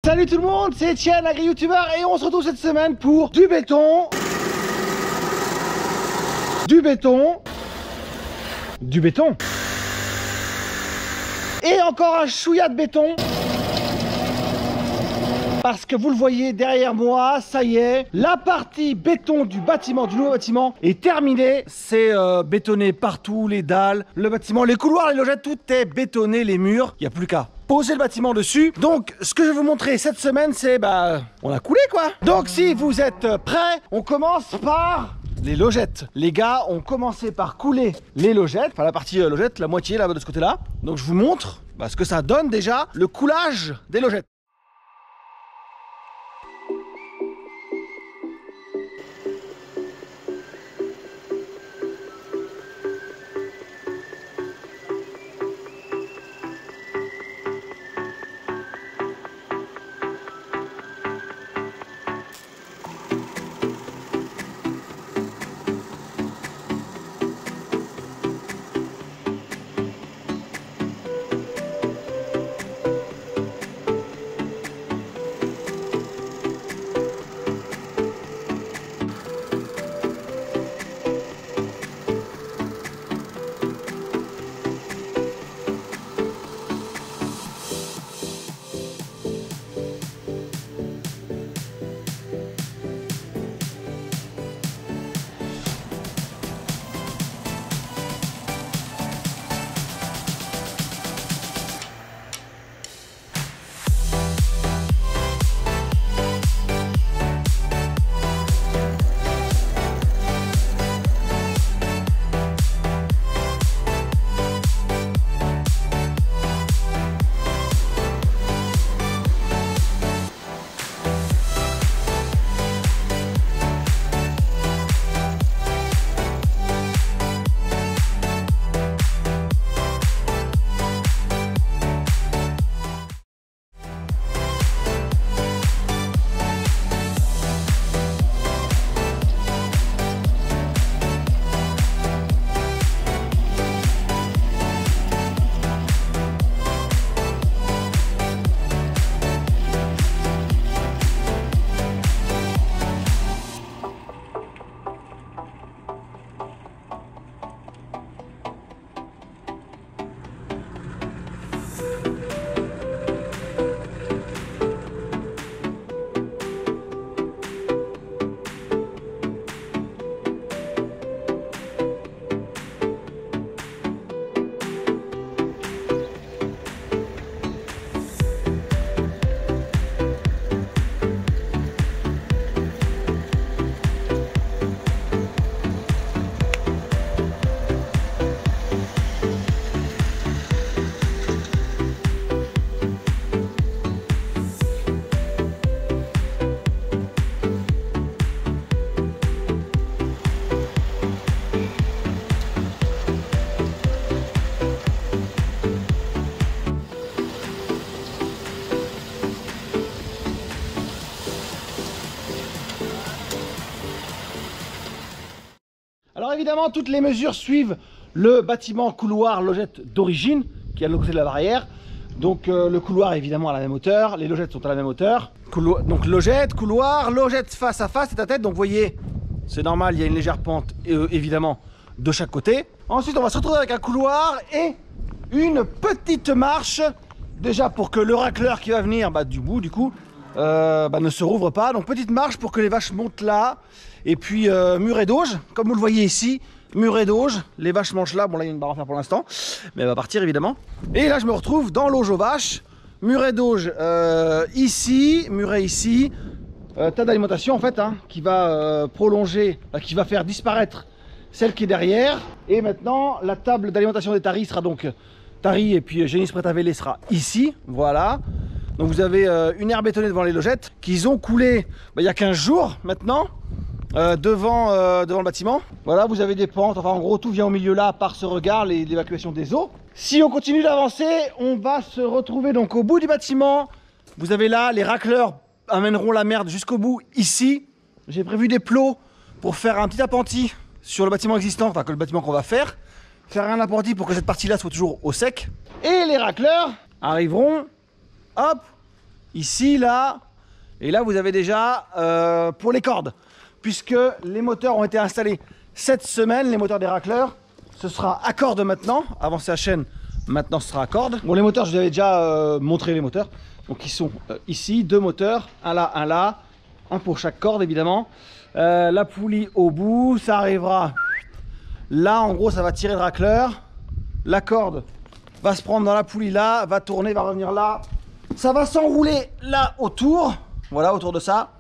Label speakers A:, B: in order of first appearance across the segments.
A: Salut tout le monde, c'est Etienne, agri-youtubeur, et on se retrouve cette semaine pour du béton, et encore un chouïa de béton. Parce que vous le voyez derrière moi, ça y est, la partie béton du bâtiment, du nouveau bâtiment est terminée. C'est bétonné partout, les dalles, le bâtiment, les couloirs, les logettes, tout est bétonné, les murs. Il n'y a plus qu'à poser le bâtiment dessus. Donc ce que je vais vous montrer cette semaine, c'est on a coulé quoi. Donc si vous êtes prêts, on commence par les logettes. Les gars ont commencé par couler les logettes, enfin la partie logette, la moitié là-bas de ce côté-là. Donc je vous montre ce que ça donne déjà, le coulage des logettes. Alors évidemment, toutes les mesures suivent le bâtiment couloir logette d'origine qui est à l'autre côté de la barrière. Donc le couloir est évidemment à la même hauteur, les logettes sont à la même hauteur. Donc logette, couloir, logette face à face, tête à tête. Donc vous voyez, c'est normal, il y a une légère pente évidemment de chaque côté. Ensuite, on va se retrouver avec un couloir et une petite marche, déjà pour que le racleur qui va venir du bout du coup ne se rouvre pas. Donc petite marche pour que les vaches montent là. Et puis muret d'auge, comme vous le voyez ici, muret d'auge, les vaches mangent là, bon là il y a une barre à faire pour l'instant, mais elle va partir évidemment. Et là je me retrouve dans l'auge aux vaches, muret d'auge ici, muret ici, tas d'alimentation en fait, qui va prolonger, qui va faire disparaître celle qui est derrière. Et maintenant la table d'alimentation des taris sera donc, taris et puis génisse prête à véler sera ici, voilà. Donc vous avez une aire bétonnée devant les logettes, qu'ils ont coulé il y a 15 jours maintenant. Devant le bâtiment. Voilà, vous avez des pentes, enfin en gros tout vient au milieu là par ce regard, l'évacuation des eaux. Si on continue d'avancer, on va se retrouver donc au bout du bâtiment. Vous avez là, les racleurs amèneront la merde jusqu'au bout ici. J'ai prévu des plots pour faire un petit appentis sur le bâtiment existant, enfin que le bâtiment qu'on va faire un appentis pour que cette partie là soit toujours au sec. Et les racleurs arriveront, hop, ici, là, et là vous avez déjà pour les cordes, puisque les moteurs ont été installés cette semaine, les moteurs des racleurs. Ce sera à corde maintenant, avant c'est à chaîne, maintenant ce sera à corde. Bon, les moteurs, je vous avais déjà montré les moteurs, donc ils sont ici, 2 moteurs, un là, un pour chaque corde évidemment. La poulie au bout, ça arrivera là, en gros ça va tirer le racleur, la corde va se prendre dans la poulie là, va tourner, va revenir là, ça va s'enrouler là autour, voilà, autour de ça.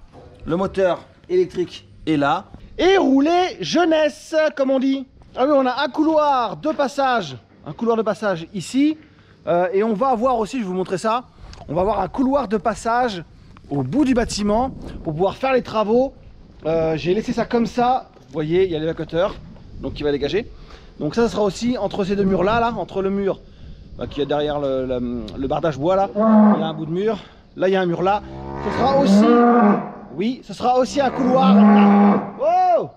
A: Le moteur électrique est là, et rouler jeunesse comme on dit. Ah oui, on a un couloir de passage ici, et on va avoir aussi, je vais vous montrer ça, on va avoir un couloir de passage au bout du bâtiment pour pouvoir faire les travaux. J'ai laissé ça comme ça, vous voyez, il y a l'évacuateur donc qui va dégager. Donc ça sera aussi entre ces 2 murs là, entre le mur qui est derrière le bardage bois là, il y a un bout de mur, là il y a un mur là. Ce sera aussi, oui, ce sera aussi un couloir là. Oh,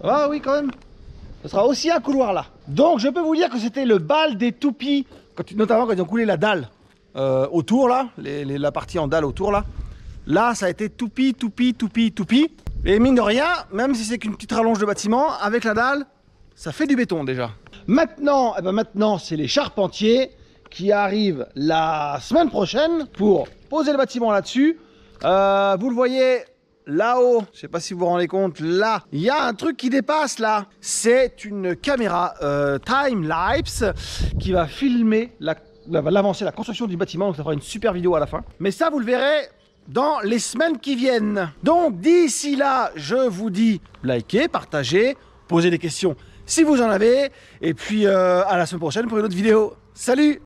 A: ah oui quand même. Ce sera aussi un couloir là. Donc je peux vous dire que c'était le bal des toupies, notamment quand ils ont coulé la dalle autour là, la partie en dalle autour là. Là ça a été toupie. Et mine de rien, même si c'est qu'une petite rallonge de bâtiment, avec la dalle, ça fait du béton déjà. Maintenant, maintenant c'est les charpentiers qui arrivent la semaine prochaine pour poser le bâtiment là-dessus. Vous le voyez là-haut, je sais pas si vous vous rendez compte, là, il y a un truc qui dépasse là. C'est une caméra time-lapse qui va filmer l'avancée, la construction du bâtiment. Donc ça fera une super vidéo à la fin. Mais ça, vous le verrez dans les semaines qui viennent. Donc d'ici là, je vous dis likez, partagez, posez des questions si vous en avez. Et puis à la semaine prochaine pour une autre vidéo. Salut!